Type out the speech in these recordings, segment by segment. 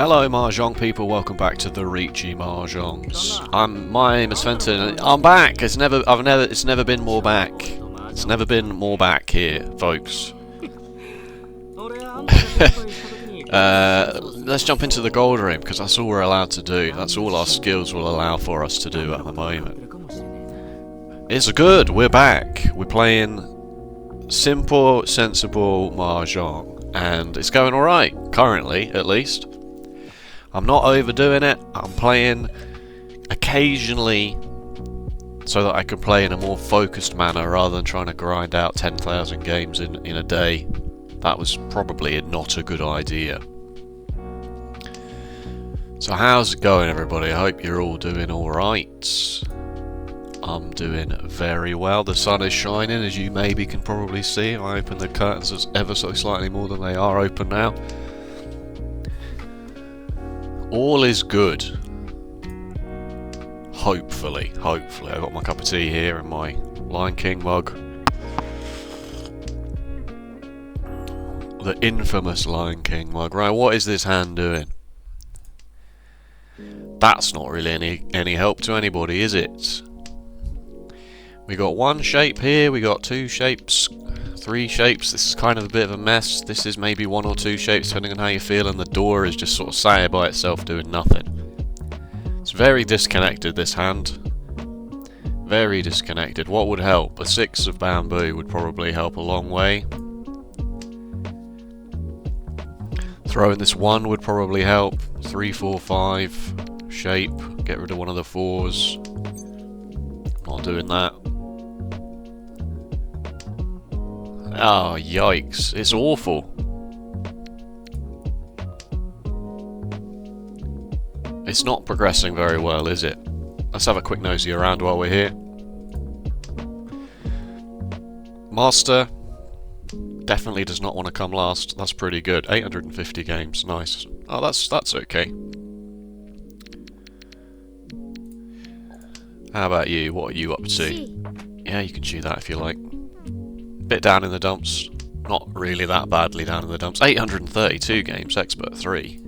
Hello Mahjong people, welcome back to the Riichi Mahjongs. My name is Fenton. I'm back. It's never been more back. It's never been more back here, folks. Let's jump into the gold ring because that's all we're allowed to do. That's all our skills will allow for us to do at the moment. It's good. We're back. We're playing simple, sensible Mahjong, and it's going all right currently, at least. I'm not overdoing it. I'm playing occasionally so that I can play in a more focused manner rather than trying to grind out 10,000 games in a day. That was probably not a good idea. So how's it going, everybody? I hope you're all doing alright. I'm doing very well. The sun is shining, as you maybe can probably see. I opened the curtains ever so slightly more than they are open now. All is good. Hopefully. I got my cup of tea here and my Lion King mug. The infamous Lion King mug. Right, what is this hand doing? That's not really any help to anybody, is it? We got one shape here, we got two shapes, three shapes. This is kind of a bit of a mess. This is maybe one or two shapes depending on how you feel, and the door is just sort of sat by itself doing nothing. It's very disconnected, this hand. Very disconnected. What would help? A 6 of bamboo would probably help a long way. Throwing this 1 would probably help. 3, 4, 5 shape. Get rid of one of the 4s. Not doing that. Oh, yikes. It's awful. It's not progressing very well, is it? Let's have a quick nosy around while we're here. Master definitely does not want to come last. That's pretty good. 850 games. Nice. Oh, that's okay. How about you? What are you up to? Yeah, you can chew that if you like. Bit down in the dumps. Not really that badly down in the dumps. 832 games, expert 3.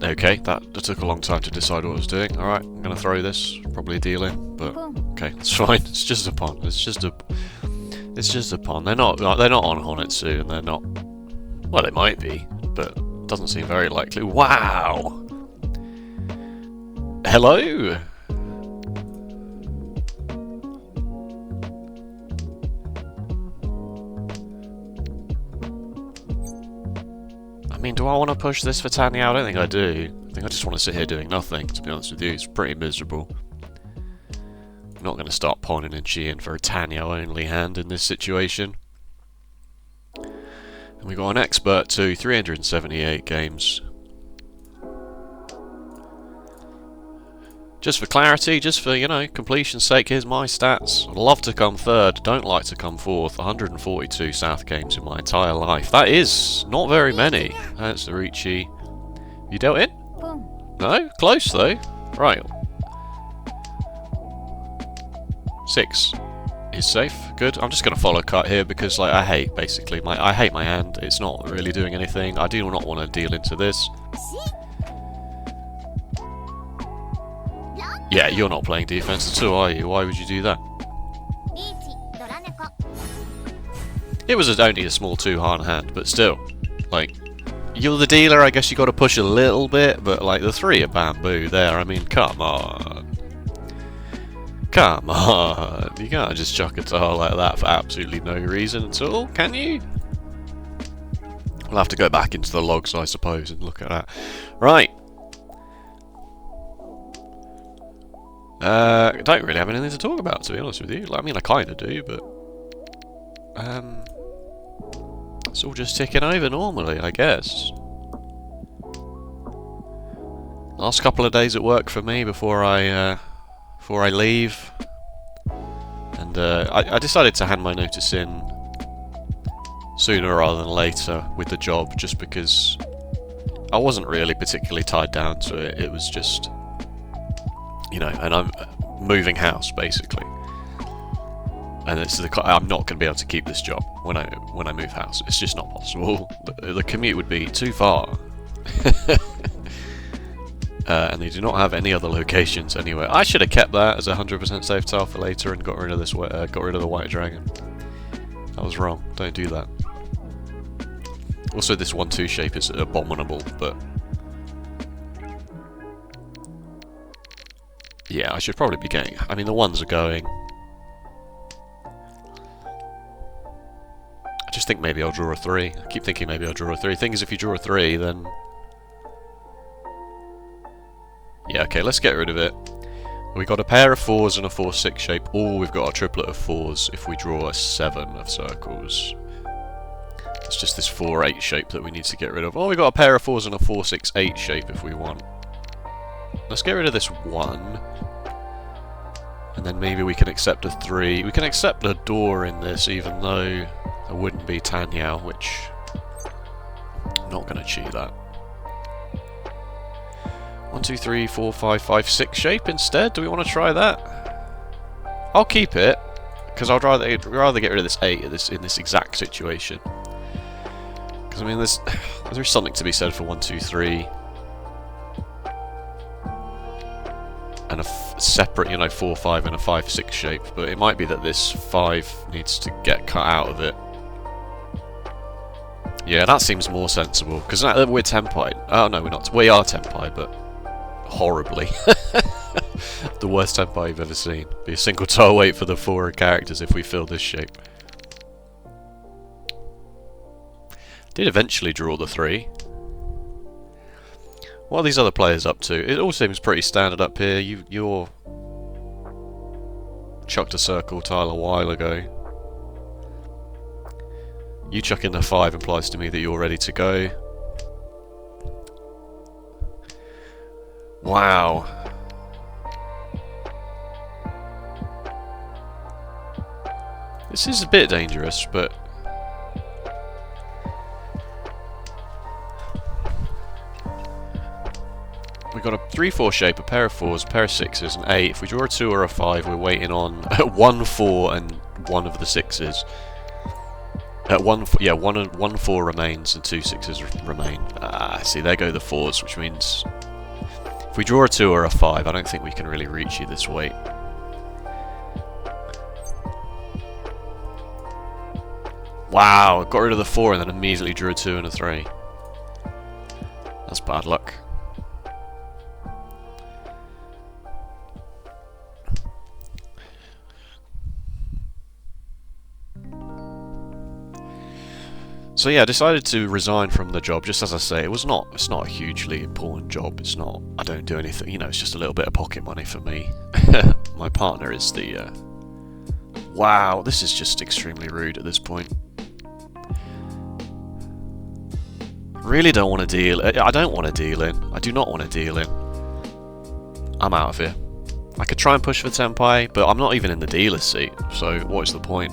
Okay, that took a long time to decide what I was doing. Alright, I'm going to throw this. Probably a deal in, but okay, it's fine. It's just a pawn. It's just a pawn. They're not on Honetsu, and they're not. Well, it might be, but it doesn't seem very likely. Wow. Hello. I mean, do I want to push this for Tanya? I don't think I do. I think I just want to sit here doing nothing, to be honest with you. It's pretty miserable. I'm not going to start pawning and cheating for a Tanya only hand in this situation. And we got an expert too, 378 games. Just for clarity, just for, you know, completion's sake, here's my stats. I'd love to come third, don't like to come fourth. 142 South games in my entire life. That is not very many. That's the Riichi. You dealt in? No? Close though. Right. 6 is safe. Good. I'm just going to follow cut here because, like, I hate my hand. It's not really doing anything. I do not want to deal into this. Yeah, you're not playing defense at all, are you? Why would you do that? It was only a small 2-hand hand, but still. Like, you're the dealer, I guess you got to push a little bit, but like the 3 of bamboo there, I mean, come on. Come on. You can't just chuck a tile like that for absolutely no reason at all, can you? We'll have to go back into the logs, I suppose, and look at that. Right. I don't really have anything to talk about, to be honest with you. Like, I mean, I kind of do, but it's all just ticking over normally, I guess. Last couple of days at work for me before I leave, and I decided to hand my notice in sooner rather than later with the job, just because I wasn't really particularly tied down to it. It was just, you know, and I'm moving house basically. And I'm not going to be able to keep this job when I move house. It's just not possible. The commute would be too far. And they do not have any other locations anywhere. I should have kept that as a 100% safe tile for later and got rid of this. Got rid of the white dragon. I was wrong. Don't do that. Also, this 1-2 shape is abominable, but yeah, I should probably be getting. I mean, the ones are going. I just think maybe I'll draw a 3. I keep thinking maybe I'll draw a 3. Thing is, if you draw a 3, then yeah, okay, let's get rid of it. We got a pair of 4s and a 4-6 shape, or we've got a triplet of 4s if we draw a 7 of circles. It's just this 4-8 shape that we need to get rid of. Oh, we got a pair of 4s and a 4-6-8 shape if we want. Let's get rid of this 1. And then maybe we can accept a 3. We can accept a door in this, even though there wouldn't be Tanyao, which I'm not going to cheat that. 1, 2, 3, 4, 5, 5, 6 shape instead. Do we want to try that? I'll keep it because I'd rather get rid of this 8 in this exact situation. Because I mean, there's something to be said for 1, 2, 3, and a separate, you know, 4, 5 and a 5, 6 shape. But it might be that this 5 needs to get cut out of it. Yeah, that seems more sensible because we're Tenpai. Oh no, we're not. We are Tenpai, but horribly. The worst Tenpai you've ever seen. Be a single tile weight for the 4 characters if we fill this shape. Did eventually draw the 3. What are these other players up to? It all seems pretty standard up here. You're chucked a circle tile a while ago. You chuck in the 5 implies to me that you're ready to go. Wow. This is a bit dangerous, but we got a 3-4 shape, a pair of 4s, a pair of 6s, an 8. If we draw a 2 or a 5, we're waiting on 1 4 and 1 of the 6s. 1 4 remains and 2 6s remain. See, there go the 4s, which means if we draw a 2 or a 5, I don't think we can really reach you this weight. Wow, got rid of the 4 and then immediately drew a 2 and a 3. That's bad luck. So yeah, I decided to resign from the job. Just as I say, it's not a hugely important job. It's not. I don't do anything. You know, it's just a little bit of pocket money for me. My partner is the. Wow, this is just extremely rude at this point. Really don't want to deal. I don't want to deal in. I do not want to deal in. I'm out of here. I could try and push for Tenpai, but I'm not even in the dealer's seat. So what is the point?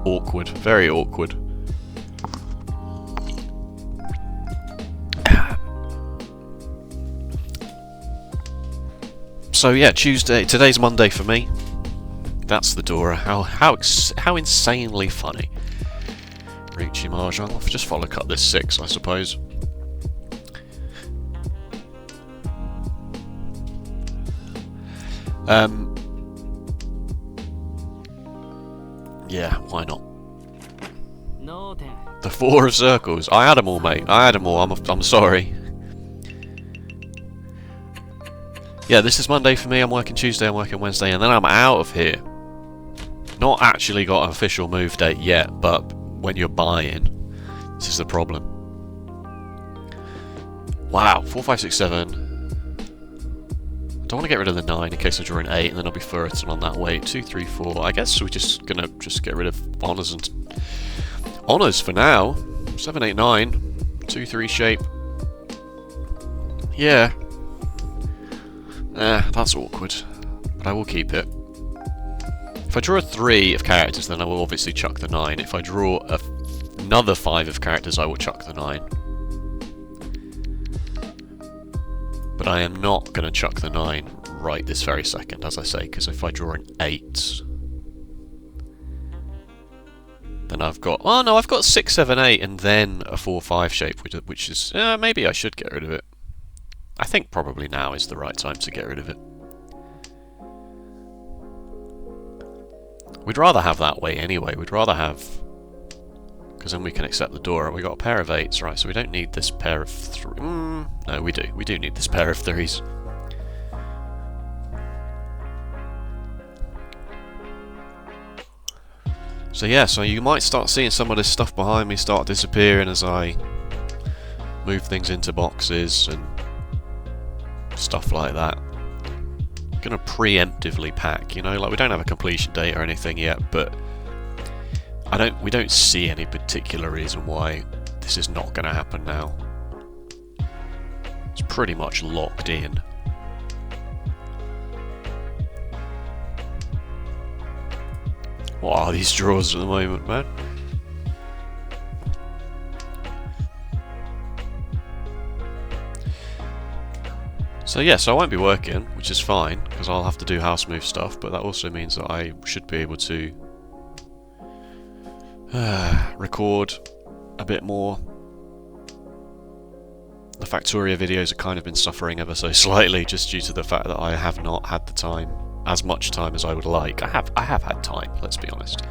Awkward, very awkward. So yeah, Tuesday. Today's Monday for me. That's the Dora. How insanely funny. Riichi Mahjong. I'll just follow cut this 6, I suppose. Yeah, why not? The 4 of circles. I had them all, mate. I had them all. I'm sorry. Yeah, this is Monday for me. I'm working Tuesday, I'm working Wednesday, and then I'm out of here. Not actually got an official move date yet, but when you're buying, this is the problem. Wow, 4, 5, 6, 7. I don't want to get rid of the 9 in case I draw an 8, and then I'll be fertile on that weight. 2, 3, 4. I guess we're just gonna get rid of honours and honours for now. 7, 8, 9. 2, 3 shape. Yeah. That's awkward. But I will keep it. If I draw a 3 of characters, then I will obviously chuck the 9. If I draw another 5 of characters, I will chuck the 9. But I am not going to chuck the 9 right this very second, as I say, because if I draw an 8, then I've got... Oh no, I've got 6, 7, 8, and then a 4, 5 shape, which is... maybe I should get rid of it. I think probably now is the right time to get rid of it. We'd rather have that way anyway. We'd rather have... Because then we can accept the door. We got a pair of 8s, right? So we don't need this pair of 3. No, we do. We do need this pair of 3s. So yeah, so you might start seeing some of this stuff behind me start disappearing as I move things into boxes and stuff like that. I'm gonna preemptively pack, you know, like we don't have a completion date or anything yet, but we don't see any particular reason why this is not gonna happen now. It's pretty much locked in. What are these drawers at the moment, man? So yeah, so I won't be working, which is fine, because I'll have to do house move stuff, but that also means that I should be able to record a bit more. The Factoria videos have kind of been suffering ever so slightly, just due to the fact that I have not had the time, as much time as I would like. I have had time, let's be honest.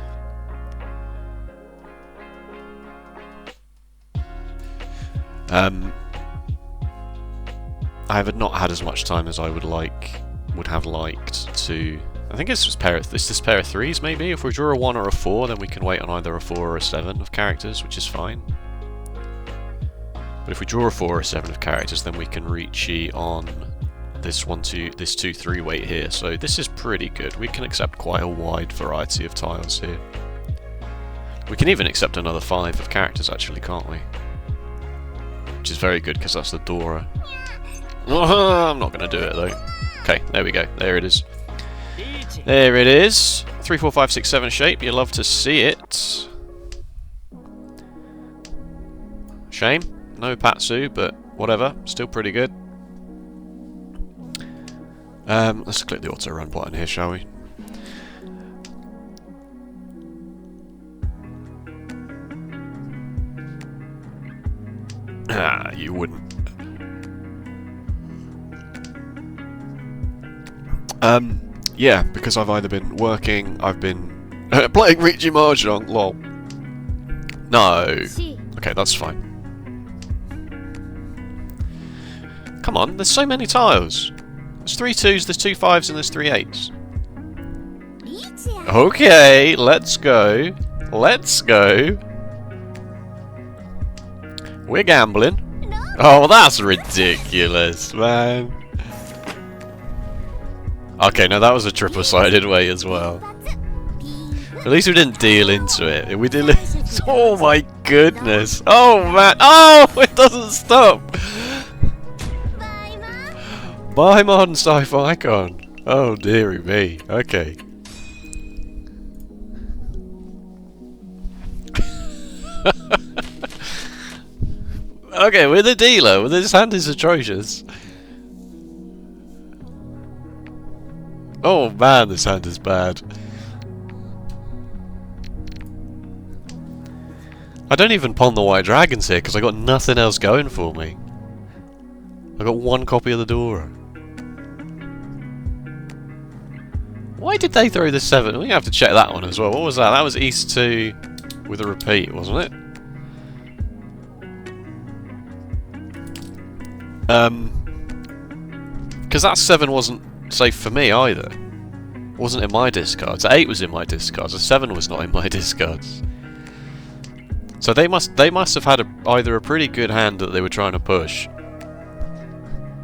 I have not had as much time as I would have liked to. I think it's just this pair of 3s maybe. If we draw a 1 or a 4, then we can wait on either a 4 or a 7 of characters, which is fine. But if we draw a 4 or a 7 of characters, then we can Riichi on this 2, 3 weight here. So this is pretty good. We can accept quite a wide variety of tiles here. We can even accept another 5 of characters actually, can't we? Which is very good because that's the Dora. I'm not going to do it though. Okay, there we go. There it is. There it is. 3, 4, 5, 6, 7 shape. You love to see it. Shame. No Patsu, but whatever. Still pretty good. Let's click the auto run button here, shall we? Ah, you wouldn't. Yeah, because I've either been working, I've been playing Riichi Mahjong, lol. No. Okay, that's fine. Come on, there's so many tiles. There's 3 2s, there's 2 5s, and there's 3 8s. Okay, let's go. Let's go. We're gambling. Oh, that's ridiculous, man. Okay, no, that was a triple-sided way as well. At least we didn't deal into it. We did. Oh my goodness! Oh man! Oh, it doesn't stop. Bye, modern sci-fi icon. Oh dearie me. Okay. Okay, we're the dealer. This hand is atrocious. Oh man, this hand is bad. I don't even pawn the white dragons here because I got nothing else going for me. I got 1 copy of the Dora. Why did they throw the 7? We have to check that one as well. What was that? That was East 2 with a repeat, wasn't it? Because that 7 wasn't safe for me either. Wasn't in my discards. The 8 was in my discards. The 7 was not in my discards. So they must have had either a pretty good hand that they were trying to push,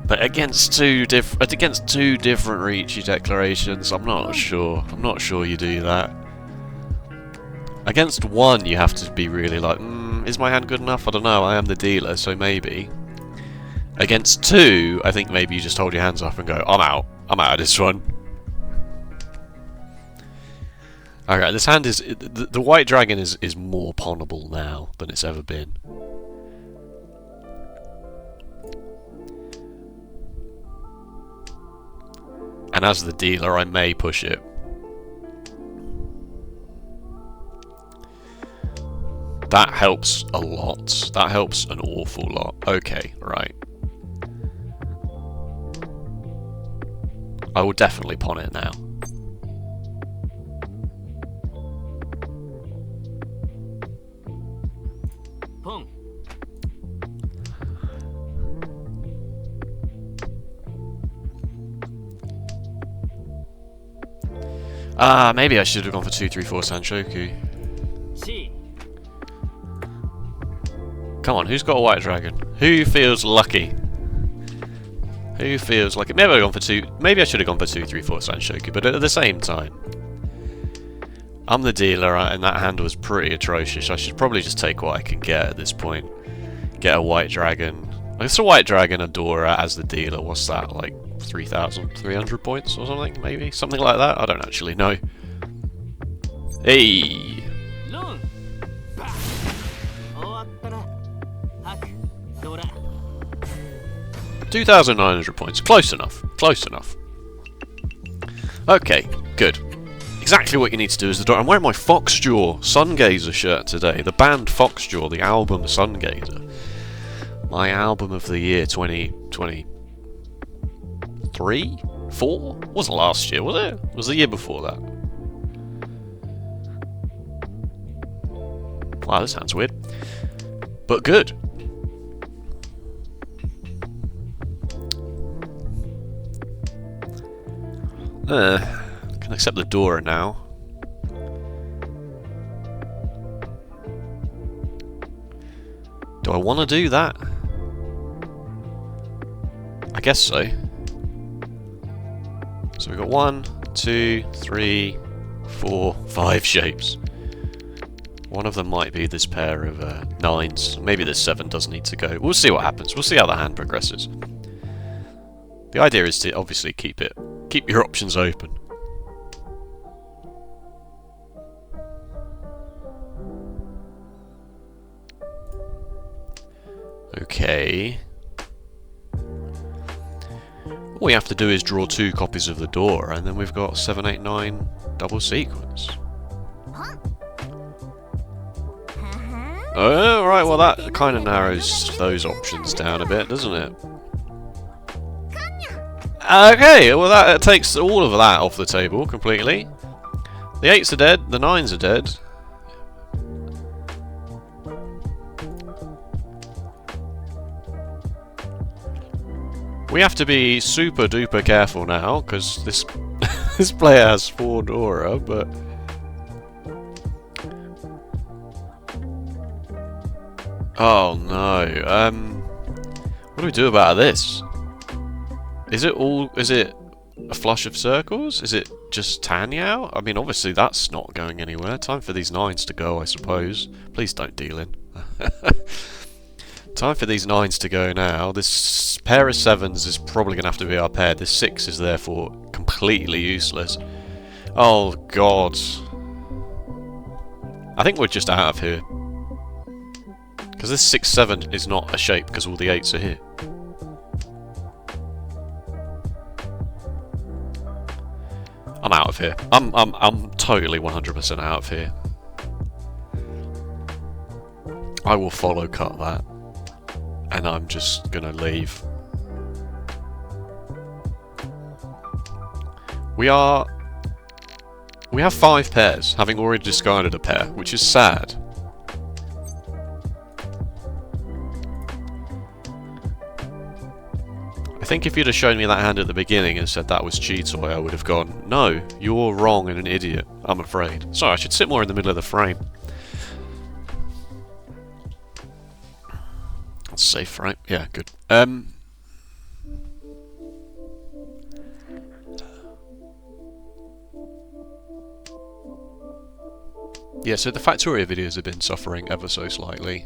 but against two different Riichi declarations, I'm not sure. I'm not sure you do that. Against 1, you have to be really like, is my hand good enough? I don't know. I am the dealer, so maybe. Against 2, I think maybe you just hold your hands up and go, I'm out. I'm out of this one. Okay, this hand is... The white dragon is more pawnable now than it's ever been. And as the dealer, I may push it. That helps a lot. That helps an awful lot. Okay, right. I will definitely pawn it now. Maybe I should have gone for 2-3-4 Sanshoku. Come on, who's got a white dragon? Who feels lucky? Who feels like it? Maybe I should have gone for 2-3-4 Sanshoku, but at the same time, I'm the dealer, and that hand was pretty atrocious. I should probably just take what I can get at this point. Get a white dragon. It's a white dragon, a Dora as the dealer. What's that, like 3,300 points or something? Maybe something like that. I don't actually know. Hey. 2,900 points. Close enough. Close enough. Okay, good. Exactly what you need to do is the door. I'm wearing my Foxjaw Sungazer shirt today. The band Foxjaw, the album Sungazer. My album of the year 2023? 4? Wasn't last year, was it? It was the year before that. Wow, this sounds weird. But good. Can accept the Dora now. Do I want to do that? I guess so. So we've got 1, 2, 3, 4, 5 shapes. One of them might be this pair of 9s. Maybe this 7 does need to go. We'll see what happens. We'll see how the hand progresses. The idea is to obviously keep your options open. Okay. All we have to do is draw 2 copies of the door, and then we've got 7, 8, 9 double sequence. Oh, right, well that kind of narrows those options down a bit, doesn't it? Okay, well that takes all of that off the table completely. The 8s are dead, the 9s are dead. We have to be super duper careful now, because this this player has 4 Dora, but... Oh no, what do we do about this? Is it a flush of circles? Is it just Tanyao? I mean, obviously that's not going anywhere. Time for these 9s to go, I suppose. Please don't deal in. Time for these 9s to go now. This pair of 7s is probably going to have to be our pair. This 6 is therefore completely useless. Oh god. I think we're just out of here. Because this 6-7 is not a shape because all the 8s are here. I'm out of here. I'm totally 100% out of here. I will follow cut that. And I'm just gonna leave. We have 5 pairs, having already discarded a pair, which is sad. I think if you'd have shown me that hand at the beginning and said that was Cheatoy, I would have gone, no, you're wrong and an idiot, I'm afraid. Sorry, I should sit more in the middle of the frame. That's safe, right? Yeah, good. Yeah, so the Factoria videos have been suffering ever so slightly.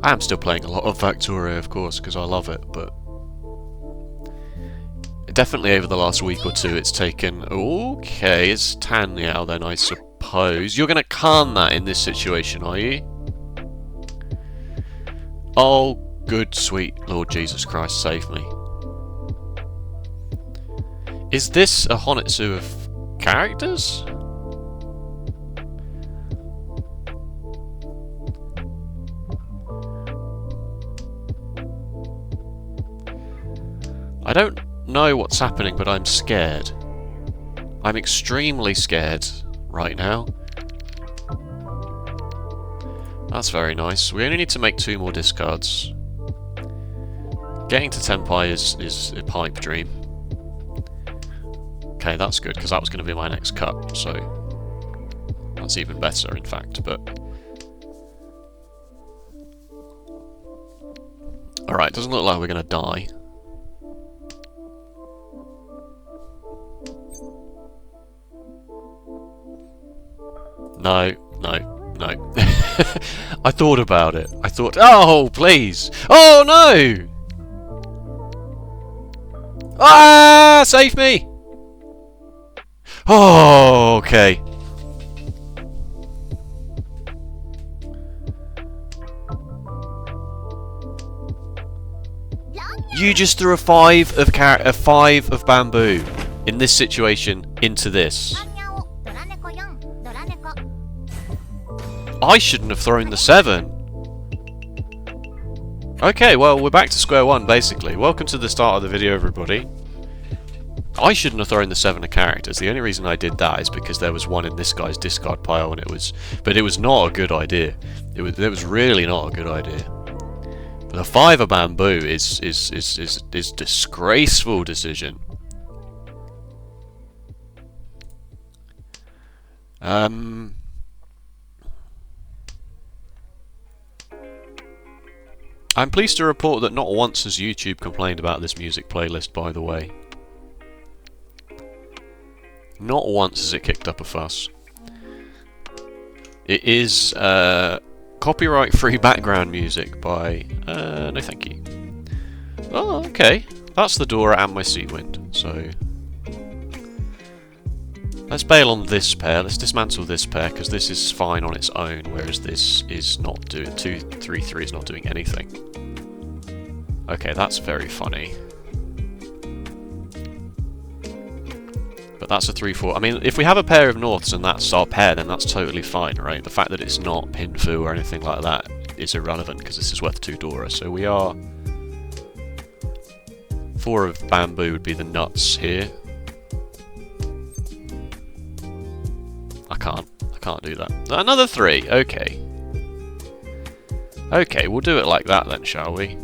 I am still playing a lot of Factoria, of course, because I love it, but... Definitely over the last week or 2 it's taken... Okay, it's Tanyao then, I suppose. You're going to Khan that in this situation, are you? Oh, good sweet Lord Jesus Christ, save me. Is this a Honitsu of characters? I don't know what's happening, but I'm scared. I'm extremely scared right now. That's very nice. We only need to make 2 more discards. Getting to Tenpai is a pipe dream. Okay, that's good, because that was going to be my next cut, so that's even better, in fact, but... Alright, doesn't look like we're going to die. No, no, no. I thought about it. I thought, oh, please! Oh, no! Ah! Save me! Oh, okay. You just threw a 5 of bamboo in this situation into this. I shouldn't have thrown the 7. Okay, well, we're back to square one, basically. Welcome to the start of the video, everybody. I shouldn't have thrown the 7 of characters. The only reason I did that is because there was one in this guy's discard pile, and it was not a good idea. It was really not a good idea. But the 5 of bamboo is disgraceful decision. I'm pleased to report that not once has YouTube complained about this music playlist, by the way. Not once has it kicked up a fuss. It is copyright-free background music by... no thank you. Oh, okay. That's the Dora and my Seawind, so... Let's bail on this pair. Let's dismantle this pair, because this is fine on its own, whereas this is not doing... 2-3-3 is not doing anything. Okay, that's very funny. But that's a 3-4. I mean, if we have a pair of Norths and that's our pair, then that's totally fine, right? The fact that it's not Pinfu or anything like that is irrelevant, because this is worth 2 Dora. So we are... 4 of bamboo would be the nuts here. I can't do that. Another 3, okay. Okay, we'll do it like that then, shall we?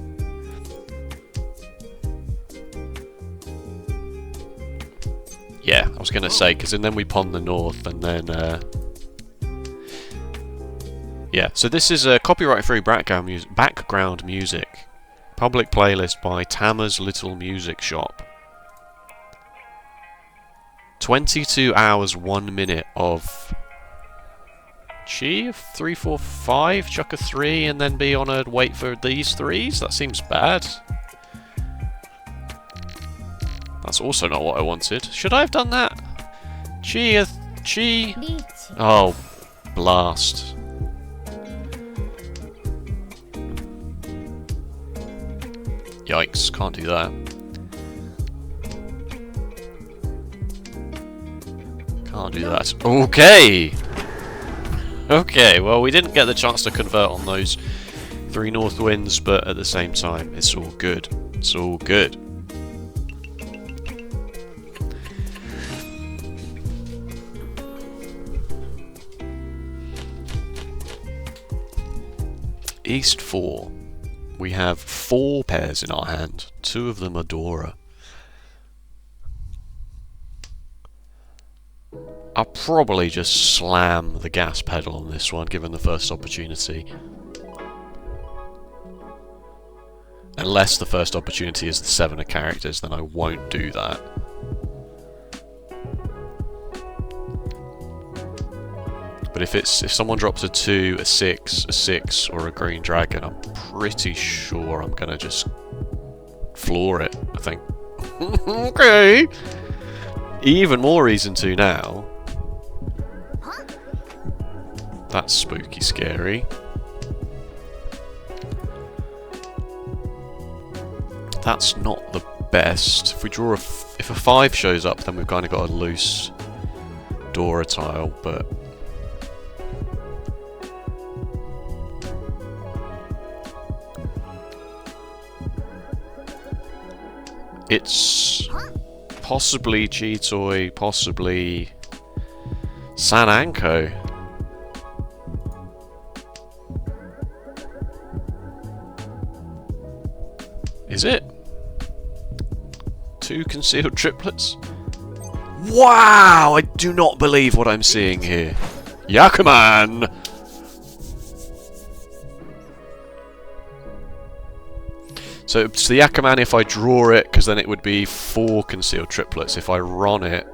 Yeah, I was going to say, because then we pawn the North, and then... Yeah, so this is a copyright-free background music. Public playlist by Tama's Little Music Shop. 22 hours, 1 minute of... Chi? 3, 4, 5, chuck a 3, and then be on a wait for these 3s? That seems bad. That's also not what I wanted. Should I have done that? Chi... Oh, blast. Yikes, can't do that. Can't do that. Okay! Okay, well, we didn't get the chance to convert on those 3 North winds, but at the same time, it's all good. It's all good. East 4. We have 4 pairs in our hand. 2 of them are Dora. I'll probably just slam the gas pedal on this one, given the first opportunity. Unless the first opportunity is the 7 of characters, then I won't do that. But if someone drops a 2, a 6, or a green dragon, I'm pretty sure I'm gonna just floor it, I think. Okay! Even more reason to now. That's spooky scary. That's not the best. If we draw if a 5 shows up, then we've kind of got a loose Dora tile, but it's possibly Chitoi, possibly Sananko. Is it? 2 concealed triplets? Wow! I do not believe what I'm seeing here. Yakuman! So it's the Yakuman if I draw it, because then it would be 4 concealed triplets. If I Ron it...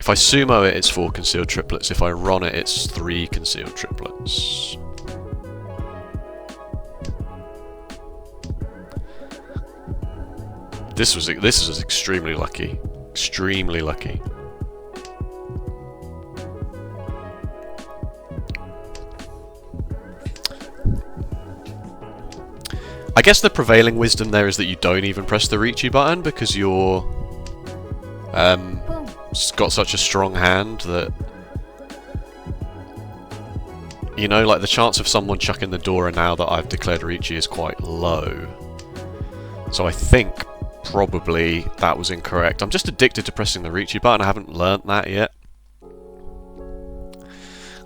If I sumo it, it's 4 concealed triplets. If I Ron it, it's 3 concealed triplets. This was extremely lucky. Extremely lucky. I guess the prevailing wisdom there is that you don't even press the Riichi button because you're got such a strong hand that, you know, like the chance of someone chucking the Dora now that I've declared Riichi is quite low. So I think probably that was incorrect. I'm just addicted to pressing the Riichi button. I haven't learnt that yet.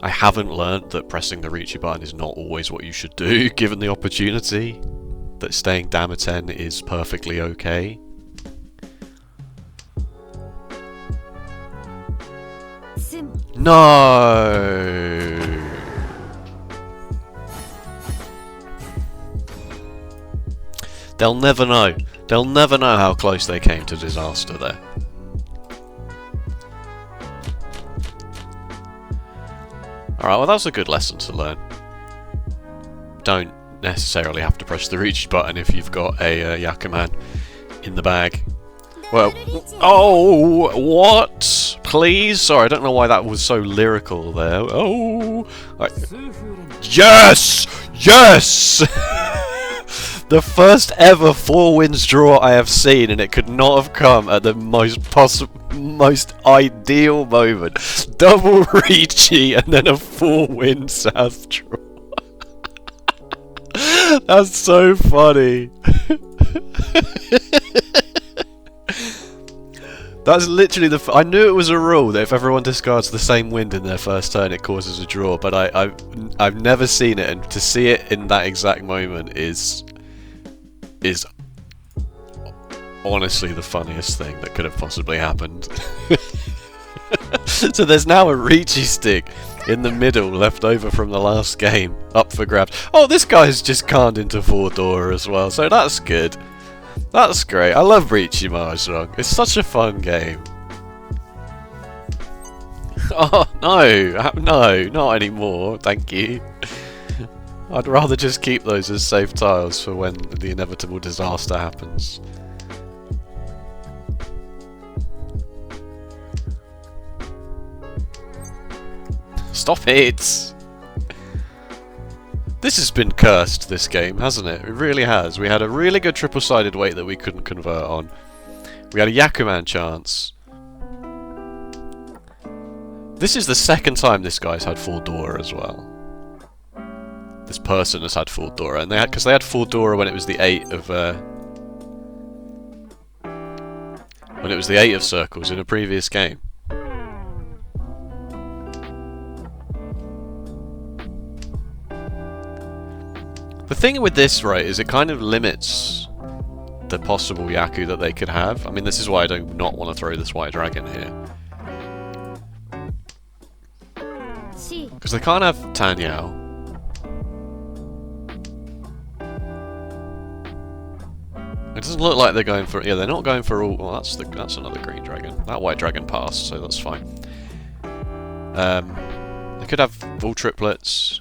I haven't learnt that pressing the Riichi button is not always what you should do, given the opportunity. That staying Damaten is perfectly okay. No! They'll never know. They'll never know how close they came to disaster there. Alright, well that was a good lesson to learn. Don't necessarily have to press the Riichi button if you've got a Yakuman in the bag. Well, oh, what? Please? Sorry, I don't know why that was so lyrical there. Oh, yes! Yes! The first ever 4 wins draw I have seen, and it could not have come at the most ideal moment. Double Riichi and then a 4 win South draw. That's so funny. That's literally the... I knew it was a rule that if everyone discards the same wind in their first turn, it causes a draw. But I've never seen it, and to see it in that exact moment is honestly the funniest thing that could have possibly happened. So there's now a Riichi stick in the middle left over from the last game, up for grabs. Oh, this guy's just carned into 4 Dora as well, so that's good. That's great. I love Riichi Mahjong. It's such a fun game. Oh, no. No, not anymore. Thank you. I'd rather just keep those as safe tiles for when the inevitable disaster happens. Stop it! This has been cursed, this game, hasn't it? It really has. We had a really good triple-sided weight that we couldn't convert on. We had a Yakuman chance. This is the second time this guy's had full Dora as well. This person has had full Dora, and because they had full Dora when it was the 8 of when it was the 8 of circles in a previous game. The thing with this, right, is it kind of limits the possible Yaku that they could have. I mean, this is why I do not want to throw this white dragon here. Because they can't have Tanyao. It doesn't look like they're going for... Yeah, they're not going for all... Well, that's another green dragon. That white dragon passed, so that's fine. They could have all triplets.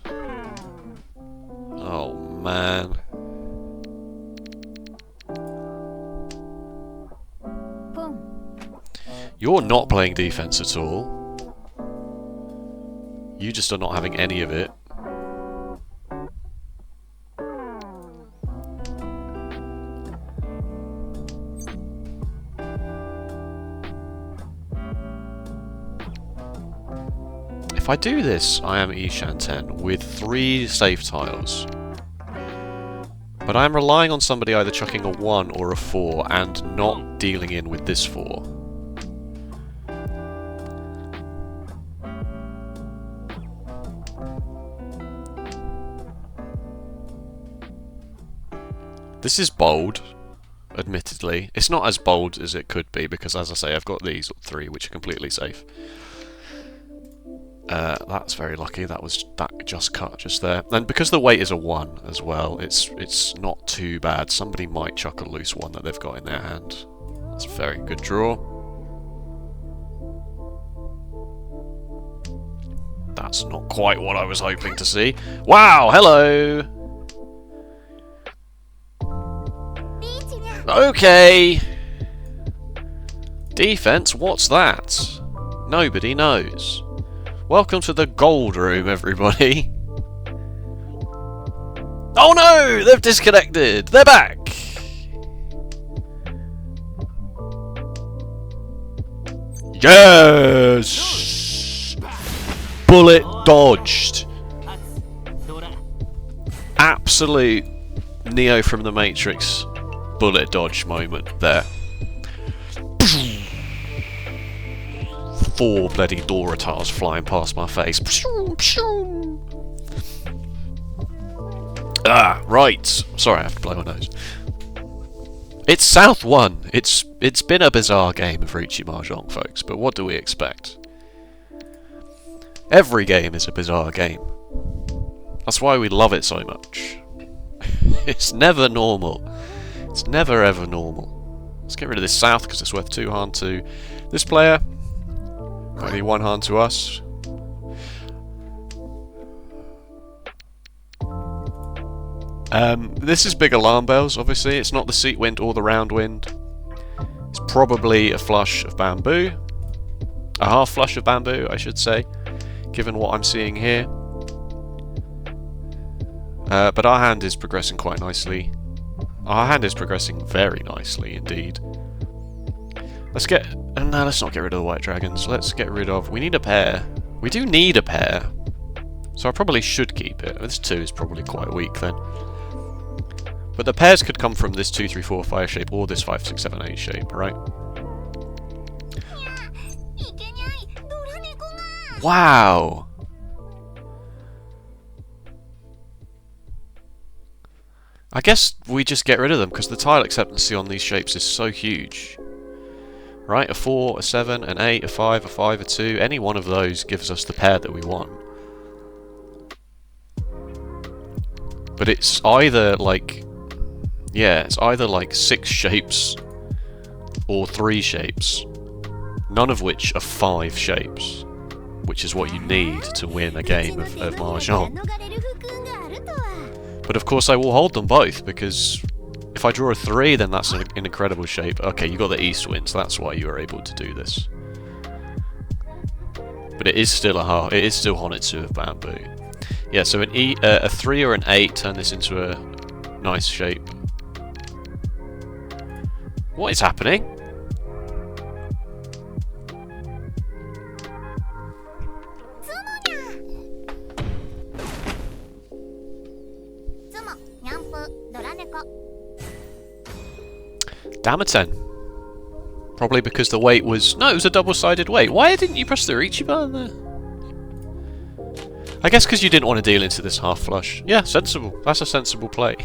Oh, man. You're not playing defense at all. You just are not having any of it. if I do this, I am Ishan-ten with 3 safe tiles. But I'm relying on somebody either chucking a 1 or a 4 and not dealing in with this 4. This is bold, admittedly. It's not as bold as it could be because, as I say, I've got these 3 which are completely safe. That's very lucky. That just cut just there. And because the weight is a 1 as well, it's not too bad. Somebody might chuck a loose 1 that they've got in their hand. That's a very good draw. That's not quite what I was hoping to see. Wow, hello! Okay! Defense, what's that? Nobody knows. Welcome to the gold room, everybody. Oh no! They've disconnected! They're back! Yes! Bullet dodged. Absolute Neo from the Matrix bullet dodge moment there. 4 bloody Doratars flying past my face. Ah, right. Sorry, I have to blow my nose. It's South 1. It's been a bizarre game of Riichi Mahjong, folks, but what do we expect? Every game is a bizarre game. That's why we love it so much. It's never normal. It's never ever normal. Let's get rid of this South because it's worth 2 Han to this player. Only 1 Han to us. This is big alarm bells, obviously. It's not the seat wind or the round wind. It's probably a flush of bamboo. A half flush of bamboo, I should say, given what I'm seeing here. But our hand is progressing quite nicely. Our hand is progressing very nicely indeed. Let's not get rid of the white dragons. Let's get rid of... We need a pair. We do need a pair. So I probably should keep it. This 2 is probably quite weak then. But the pairs could come from this 2, 3, 4, 5 shape or this 5, 6, 7, 8 shape, right? Wow! I guess we just get rid of them because the tile acceptancy on these shapes is so huge. Right, a 4, a 7, an 8, a 5, a 5, a 2, any one of those gives us the pair that we want. But it's either like... Yeah, it's either like 6 shapes or 3 shapes. None of which are 5 shapes, which is what you need to win a game of Mahjong. But of course I will hold them both, because if I draw a 3 then that's an incredible shape. Okay, you got the east wind, so that's why you were able to do this. But it is still Honitsu of bamboo. Yeah, so a 3 or an 8 turn this into a nice shape. What is happening? Damn it then. Probably because the weight was... No, it was a double-sided weight. Why didn't you press the Riichi button there? I guess because you didn't want to deal into this half flush. Yeah, sensible. That's a sensible play.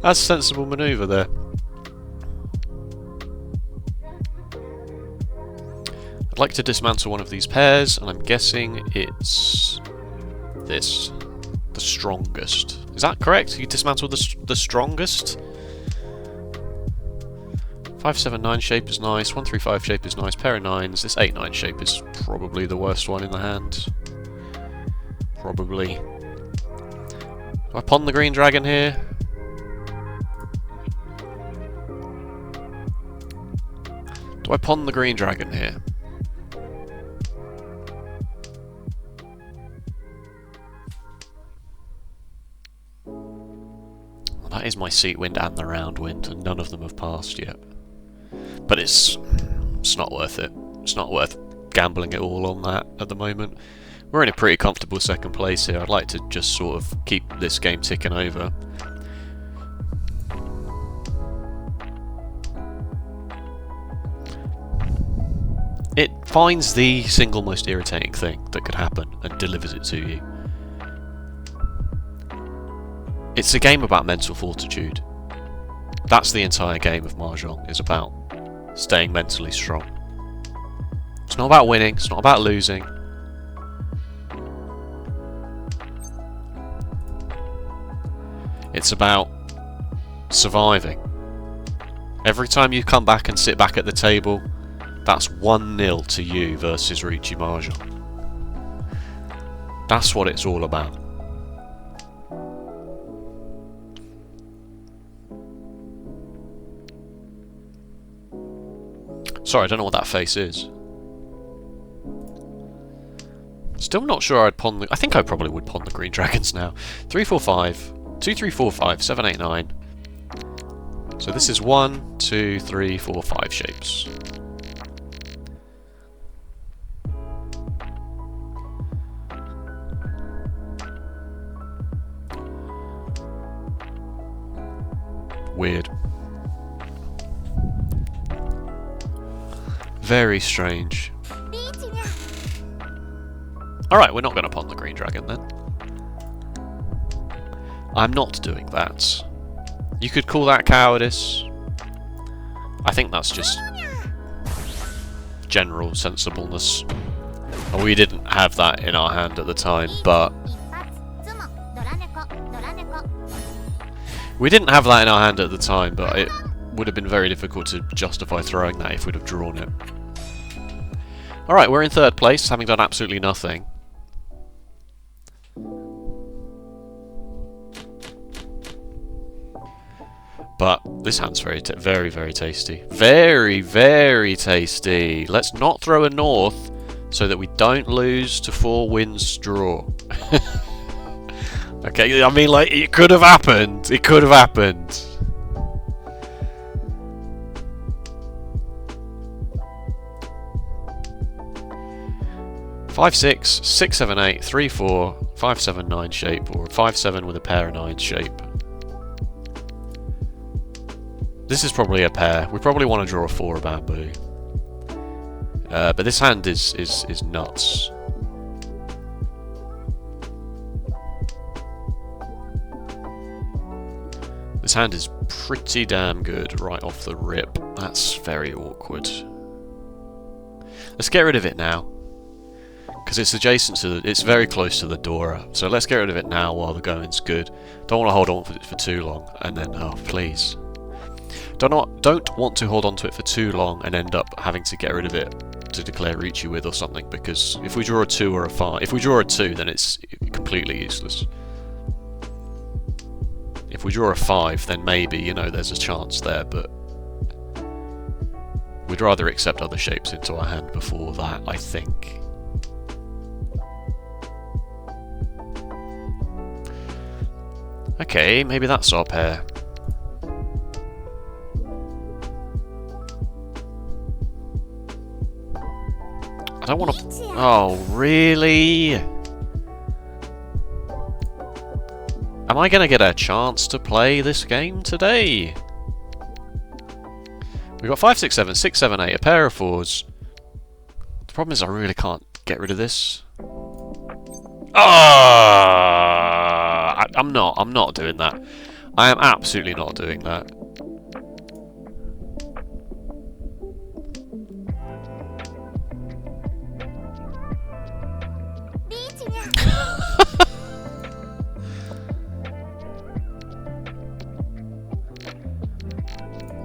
That's a sensible manoeuvre there. I'd like to dismantle one of these pairs, and I'm guessing it's this. The strongest. Is that correct? You dismantled the strongest? 5-7-9 shape is nice, 1-3-5 shape is nice, pair of 9s. This 8-9 shape is probably the worst one in the hand. Probably. Do I pawn the green dragon here? Do I pawn the green dragon here? Well, that is my seat wind and the round wind, and none of them have passed yet. But it's not worth it. It's not worth gambling it all on that at the moment. We're in a pretty comfortable second place here. I'd like to just sort of keep this game ticking over. It finds the single most irritating thing that could happen and delivers it to you. It's a game about mental fortitude. That's the entire game of Mahjong, is about staying mentally strong. It's not about winning, it's not about losing. It's about surviving. Every time you come back and sit back at the table, that's 1-0 to you versus Riichi Mahjong. That's what it's all about. Sorry, I don't know what that face is. Still not sure I'd pawn the... I think I probably would pawn the green dragons now. 3, 4, 5. 2, 3, 4, 5. 7, 8, 9. So this is 1, 2, 3, 4, 5 shapes. Weird. Very strange. Alright, we're not going to pawn the green dragon then. I'm not doing that. You could call that cowardice. I think that's just general sensibleness. And we didn't have that in our hand at the time, but... We didn't have that in our hand at the time, but it would have been very difficult to justify throwing that if we'd have drawn it. Alright, we're in third place, having done absolutely nothing. But this hand's very, very tasty. Very, very tasty. Let's not throw a north so that we don't lose to 4 wins draw. Okay, I mean, like, it could have happened. It could have happened. Five, 6, 6, 7, 8, 3, 4, 5, 7, 9 shape, or 5, 7 with a pair of 9 shape. This is probably a pair. We probably want to draw a 4 of bamboo. But this hand is nuts. This hand is pretty damn good right off the rip. That's very awkward. Let's get rid of it now. Because it's adjacent to it's very close to the Dora. So let's get rid of it now while the going's good. Don't want to hold on to it for too long. And then, oh please. Don't want to hold on to it for too long and end up having to get rid of it to declare Riichi with or something, because if we draw a 2 or a 5, if we draw a 2 then it's completely useless. If we draw a 5 then maybe, you know, there's a chance there, but we'd rather accept other shapes into our hand before that, I think. Okay, maybe that's our pair. I don't want to... Oh, really? Am I going to get a chance to play this game today? We've got 5, 6, 7, 6, 7, 8, a pair of 4s. The problem is I really can't get rid of this. Ah! I'm not doing that. I am absolutely not doing that.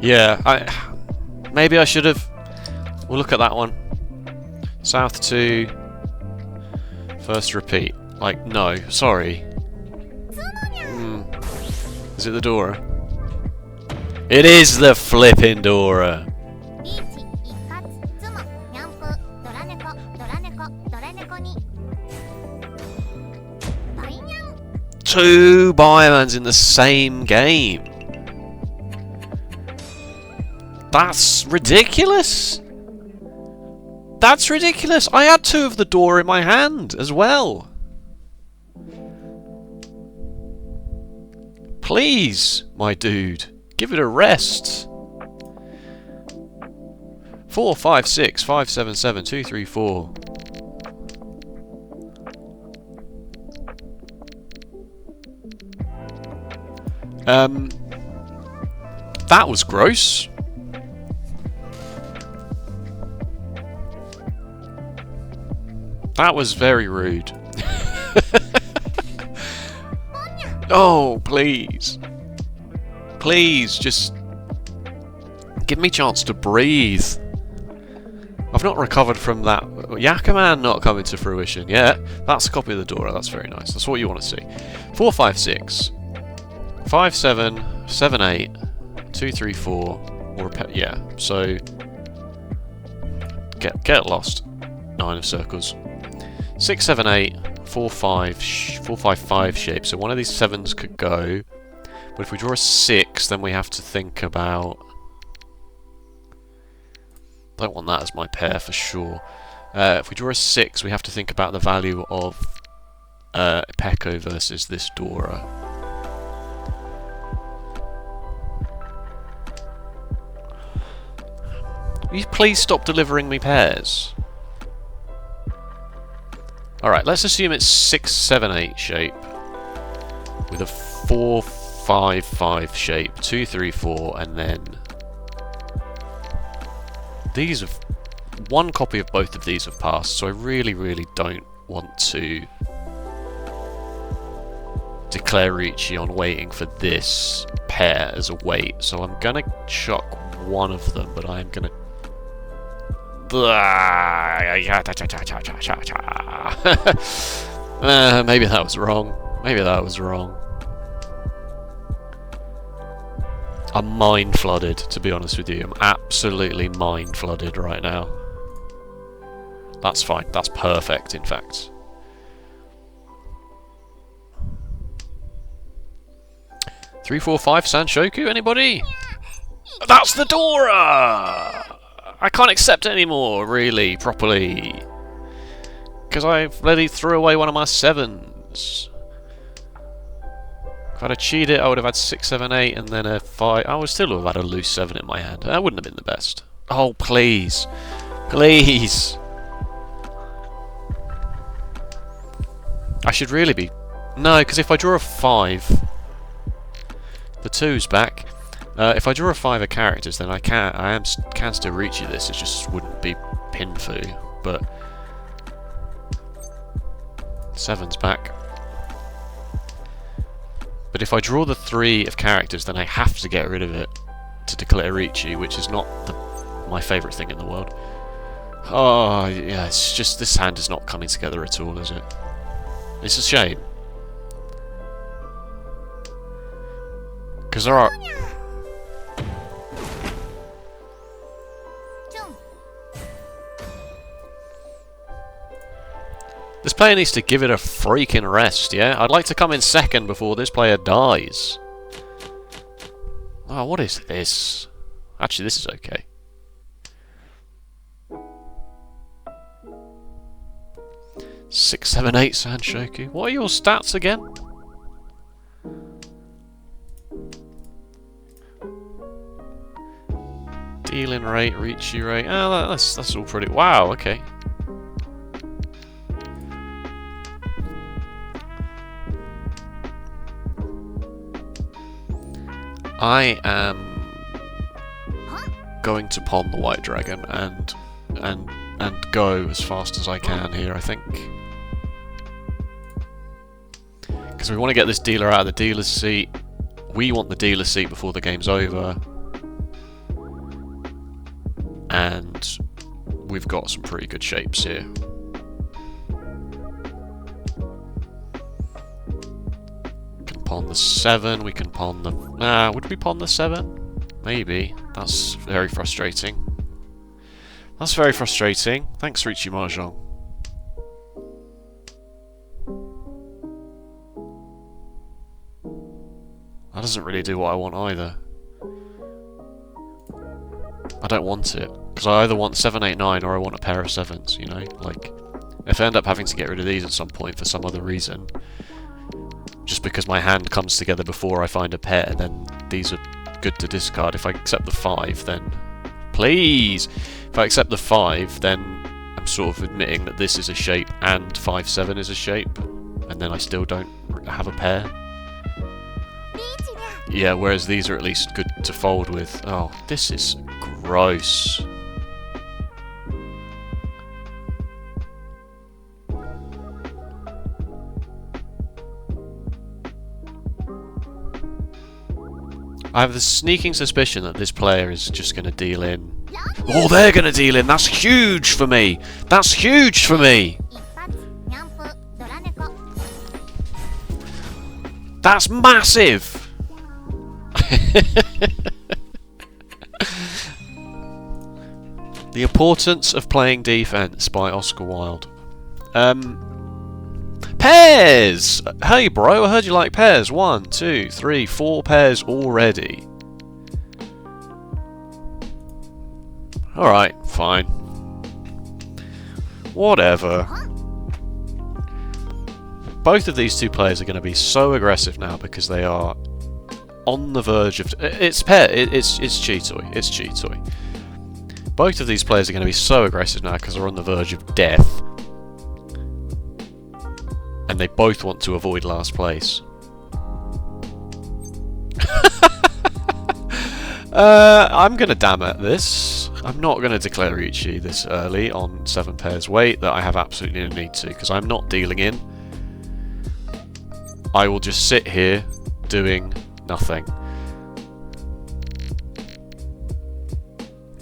Yeah, maybe I should have... We'll look at that one. South 2. First repeat. Like, no, sorry. Is it the Dora? It is the flipping Dora! Two Biomans in the same game! That's ridiculous! That's ridiculous! I had 2 of the door in my hand as well! Please, my dude, give it a rest! 4, 5, 6, 5, 7, 7, 2, 3, 4. That was gross. That was very rude. Oh, please. Please, just give me a chance to breathe. I've not recovered from that Yakuman not coming to fruition yet. That's a copy of the Dora, that's very nice. That's what you want to see. 4, 5, 6. 5, 7, 7, 8. 2, 3, 4. Or yeah, so get lost. 9 of circles. 6, 7, 8. 4, 5, 4, 5, 5 shape. So one of these 7s could go. But if we draw a 6, then we have to think about... Don't want that as my pair for sure. If we draw a 6, we have to think about the value of Peko versus this Dora. Will you please stop delivering me pairs? Alright, let's assume it's 6, 7, 8 shape. With a 4, 5, 5 shape. 2, 3, 4, and then... These have... One copy of both of these have passed, so I really, really don't want to declare Riichi on waiting for this pair as a wait. So I'm gonna chuck one of them, but I'm gonna... Maybe that was wrong. Maybe that was wrong. I'm mind flooded, to be honest with you. I'm absolutely mind flooded right now. That's fine. That's perfect, in fact. Three, 4, 5, Sanshoku, anybody? That's the Dora! I can't accept it anymore, really, properly. Because I bloody threw away one of my 7s. If I'd have cheated, I would have had 6, 7, 8, and then a 5. I would still have had a loose 7 in my hand. That wouldn't have been the best. Oh, please. Please. I should really be... No, because if I draw a 5... The 2's back. If I draw a 5 of characters, then I can still reach this. It just wouldn't be Pinfu. But 7's back. But if I draw the 3 of characters, then I have to get rid of it to declare Riichi, which is not my favourite thing in the world. Oh, yeah, it's just this hand is not coming together at all, is it? It's a shame. Because there are... This player needs to give it a freaking rest, yeah? I'd like to come in second before this player dies. Oh, what is this? Actually, this is okay. Six, 7, 8, Sanshoku. What are your stats again? Dealing rate, Riichi rate. Oh, that's all pretty... Wow, okay. I am going to pawn the white dragon and go as fast as I can here, I think. Because we want to get this dealer out of the dealer's seat. We want the dealer's seat before the game's over. And we've got some pretty good shapes here. We can pawn the 7, we can pawn the... Nah, would we pawn the 7? Maybe. That's very frustrating. That's very frustrating. Thanks, Riichi Mahjong. That doesn't really do what I want either. I don't want it. Because I either want 7, 8, 9 or I want a pair of 7s, you know? Like, if I end up having to get rid of these at some point for some other reason, just because my hand comes together before I find a pair, then these are good to discard. If I accept the 5, then... Please! If I accept the 5, then I'm sort of admitting that this is a shape and 5, 7 is a shape, and then I still don't have a pair. Yeah, whereas these are at least good to fold with. Oh, this is gross. I have the sneaking suspicion that this player is just going to deal in. Oh, they're going to deal in! That's huge for me! That's huge for me! That's massive! The Importance of Playing Defense by Oscar Wilde. Pairs! Hey bro, I heard you like pairs. 1, 2, 3, 4 pairs already. Alright, fine. Whatever. Both of these two players are going to be so aggressive now because they are on the verge of... It's cheatoy. It's cheatoy. Both of these players are going to be so aggressive now because they're on the verge of death. And they both want to avoid last place. I'm going to damn at this. I'm not going to declare Riichi this early on 7 pairs weight that I have absolutely no need to, because I'm not dealing in. I will just sit here doing nothing.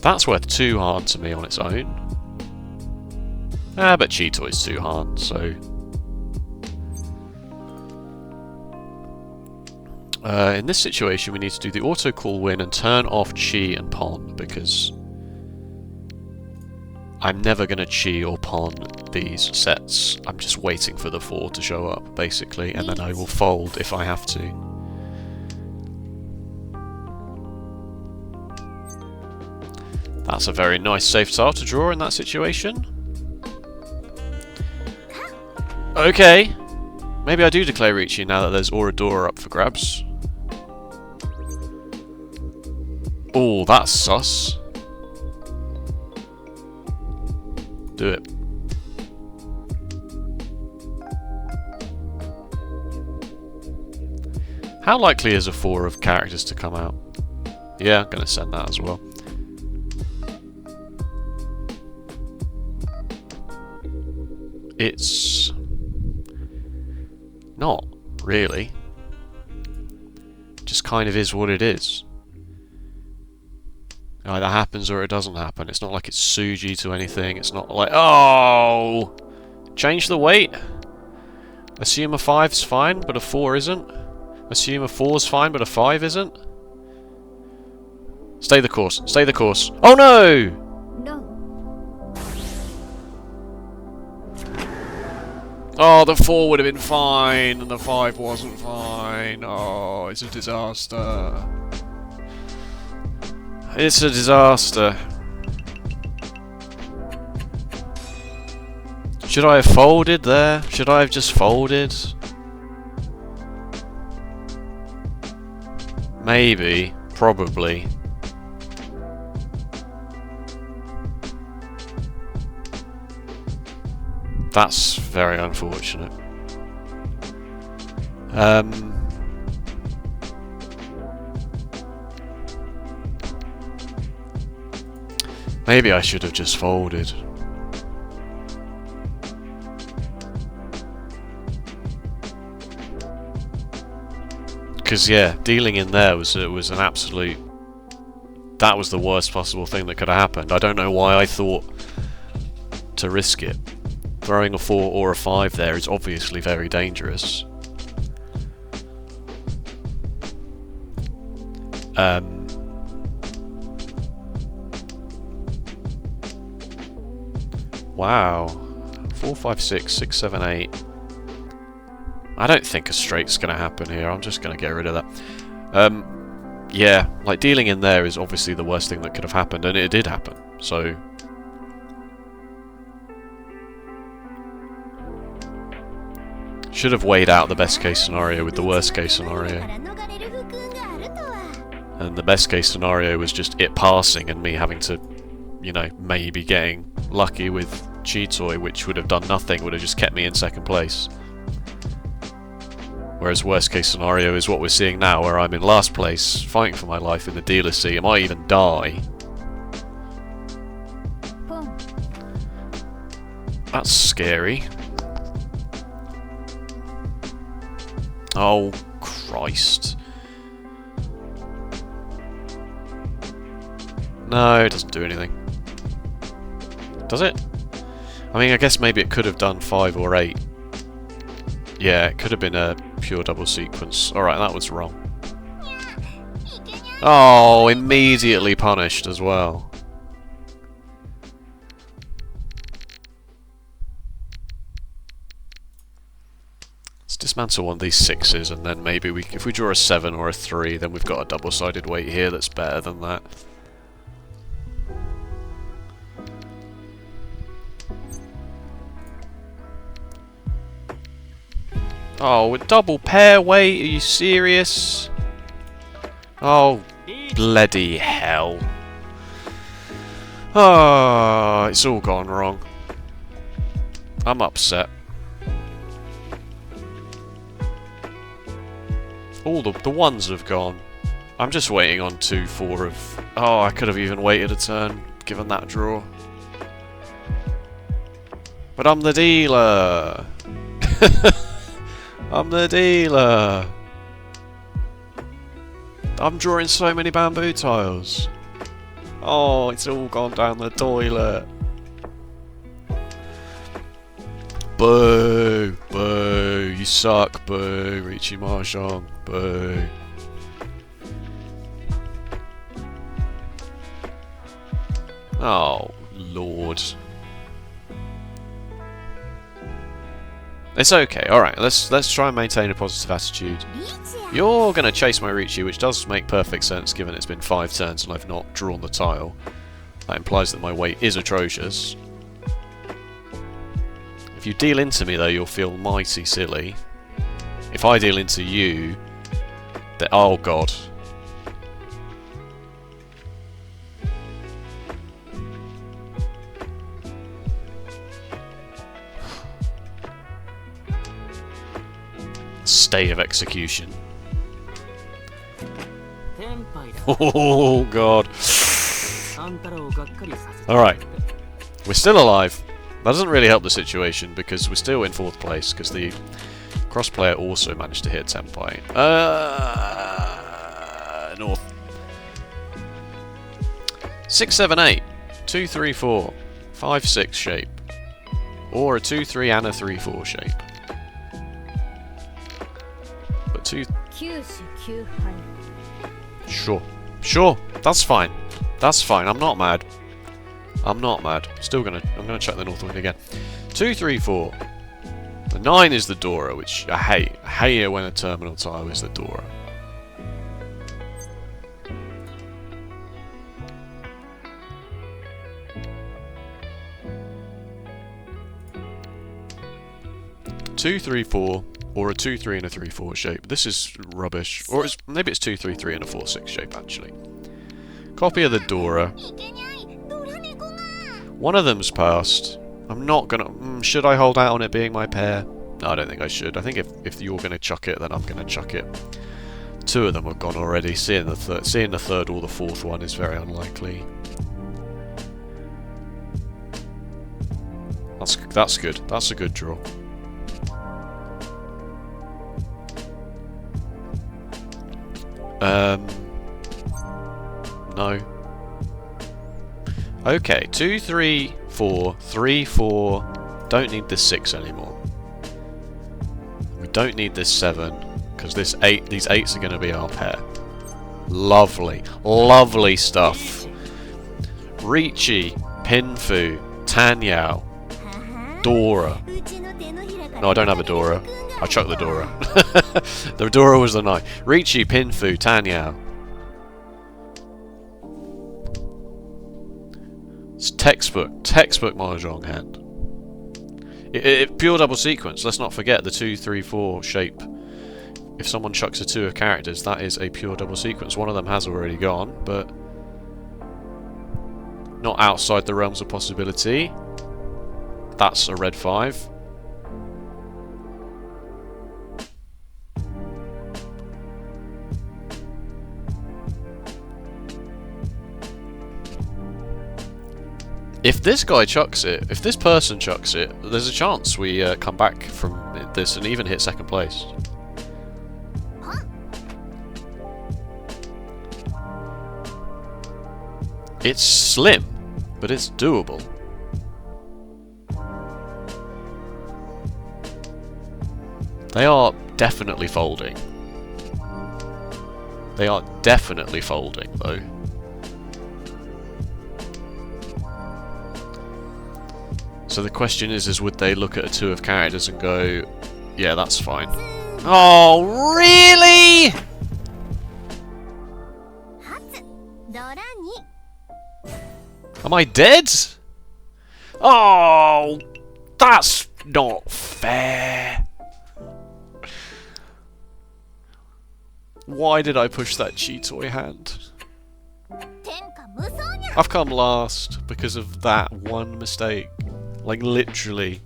That's worth 2 hard to me on its own. But Cheetoy's 2 hard, so... in this situation we need to do the auto call win and turn off Chi and Pon, because I'm never going to Chi or Pon these sets. I'm just waiting for the 4 to show up, basically, and then I will fold if I have to. That's a very nice safe tile to draw in that situation. Okay, maybe I do declare Riichi now that there's Oradora up for grabs. Oh, that's sus. Do it. How likely is a 4 of characters to come out? Yeah, I'm gonna send that as well. It's not really. Just kind of is what it is. It either happens or it doesn't happen. It's not like it's Suji to anything. It's not like, oh, change the weight. Assume a 5's fine, but a 4 isn't. Assume a 4's fine, but a 5 isn't. Stay the course. Stay the course. Oh no! Oh, the 4 would have been fine, and the 5 wasn't fine. Oh, it's a disaster. It's a disaster. Should I have folded there? Should I have just folded? Maybe. Probably. That's very unfortunate. Maybe I should have just folded. Because yeah, dealing in there was an absolute... That was the worst possible thing that could have happened. I don't know why I thought to risk it. Throwing a 4 or a 5 there is obviously very dangerous. Wow. 4, 5, 6, 6, 7, 8. I don't think a straight's going to happen here. I'm just going to get rid of that. yeah, like dealing in there is obviously the worst thing that could have happened, and it did happen, so... Should have weighed out the best case scenario with the worst case scenario. And the best case scenario was just it passing and me having to, you know, maybe getting lucky with Chitoi, which would have done nothing, would have just kept me in second place. Whereas worst case scenario is what we're seeing now, where I'm in last place, fighting for my life in the dealer seat. I might even die. That's scary. Oh, Christ. No, it doesn't do anything. Does it? I mean, I guess maybe it could have done 5 or 8. Yeah, it could have been a pure double sequence. Alright, that was wrong. Oh, immediately punished as well. Let's dismantle one of these 6s, and then maybe if we draw a 7 or a 3, then we've got a double-sided weight here that's better than that. Oh, with double pair weight? Are you serious? Oh, bloody hell. Oh, it's all gone wrong. I'm upset. All the ones have gone. I'm just waiting on 2-4 of... Oh, I could have even waited a turn, given that draw. But I'm the dealer! I'm the dealer! I'm drawing so many bamboo tiles. Oh, it's all gone down the toilet. Boo! Boo! You suck, boo! Riichi Mahjong, boo! Oh, Lord. It's okay, alright, let's try and maintain a positive attitude. You're gonna chase my Riichi, which does make perfect sense given it's been 5 turns and I've not drawn the tile. That implies that my weight is atrocious. If you deal into me though, you'll feel mighty silly. If I deal into you, then oh god. State of execution. Oh god. Alright. We're still alive. That doesn't really help the situation because we're still in 4th place because the cross player also managed to hit Tenpai. North. 6, 7, 8. 2, 3, 4. 5, 6 shape. Or a 2, 3 and a 3, 4 shape. But 2... Sure. Sure. That's fine. That's fine. I'm not mad. I'm not mad. I'm gonna check the north wind again. 2, 3, 4. The 9 is the Dora, which I hate. I hate it when a terminal tile is the Dora. Two, 3, 4, or a 2, 3 and a 3, 4 shape. This is rubbish. Or maybe it's 2, 3, 3 and a 4, 6 shape actually. Copy of the Dora. One of them's passed. I'm not gonna... should I hold out on it being my pair? No, I don't think I should. I think if you're gonna chuck it, then I'm gonna chuck it. 2 of them have gone already. Seeing the third or the 4th one is very unlikely. That's good. That's a good draw. No. Okay, 2, 3, 4, 3, 4. Don't need this 6 anymore. We don't need this 7, because these 8s are going to be our pair. Lovely. Lovely stuff. Riichi, Pinfu, Tanyao, Dora. No, I don't have a Dora. I chucked the Dora. The Dora was the 9. Riichi, Pinfu, Tanyao. It's textbook Mahjong hand. Pure double sequence, let's not forget the 2, 3, 4 shape. If someone chucks a 2 of characters, that is a pure double sequence. One of them has already gone, but not outside the realms of possibility. That's a red 5. If this guy chucks it, if this person chucks it, there's a chance we come back from this and even hit second place. It's slim, but it's doable. They are definitely folding. They are definitely folding, though. So the question is would they look at a 2 of characters and go, yeah, that's fine. Oh, really? Am I dead? Oh, that's not fair. Why did I push that Cheetoy hand? I've come last because of that one mistake. Like, literally.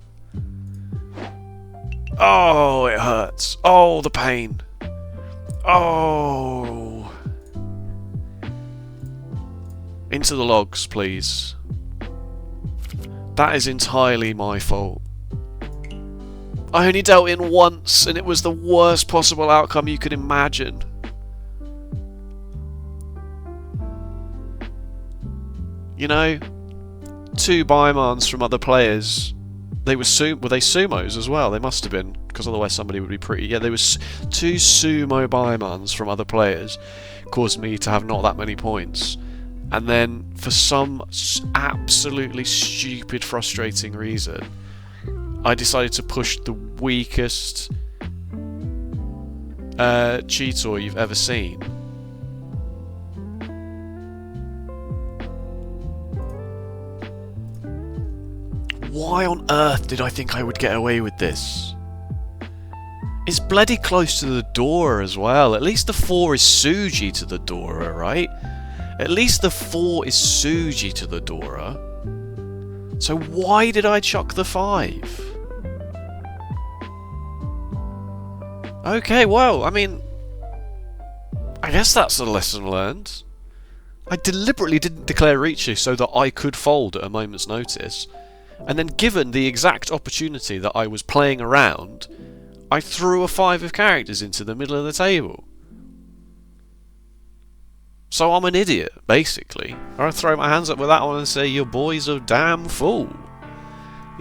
Oh, it hurts. Oh, the pain. Oh. Into the logs, please. That is entirely my fault. I only dealt in once, and it was the worst possible outcome you could imagine. You know, 2 Baimans from other players. They were they sumos as well? They must have been, because otherwise somebody would be pretty... Yeah, there was 2 sumo Baimans from other players. Caused me to have not that many points. And then, for some absolutely stupid, frustrating reason, I decided to push the weakest Cheetoy you've ever seen. Why on earth did I think I would get away with this? It's bloody close to the Dora as well. At least the 4 is Suji to the Dora, right? At least the 4 is Suji to the Dora. So why did I chuck the 5? Okay, well, I mean, I guess that's a lesson learned. I deliberately didn't declare Riichi so that I could fold at a moment's notice. And then given the exact opportunity that I was playing around, I threw a 5 of characters into the middle of the table. So I'm an idiot, basically. I throw my hands up with that one and say, your boy's a damn fool.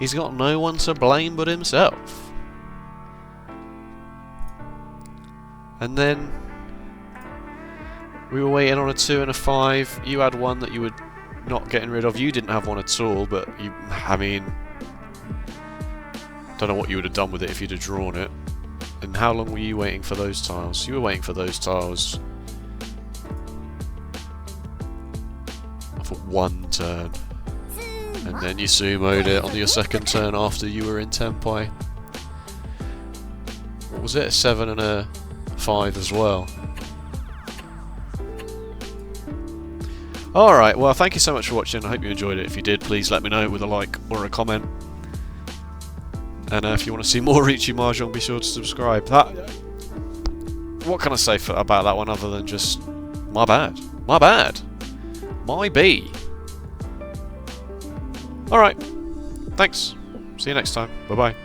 He's got no one to blame but himself. And then we were waiting on a 2 and a 5. You had one that you were not getting rid of. You didn't have one at all, but you, I mean, don't know what you would have done with it if you'd have drawn it. And how long were you waiting for those tiles? You were waiting for those tiles for 1 turn. And then you sumoed it on your 2nd turn after you were in Tenpai. What was it? A 7 and a 5 as well. Alright, well, thank you so much for watching. I hope you enjoyed it. If you did, please let me know with a like or a comment. And if you want to see more Riichi Mahjong, be sure to subscribe. What can I say about that one other than just, my bad. My bad. My B. Alright, thanks. See you next time. Bye-bye.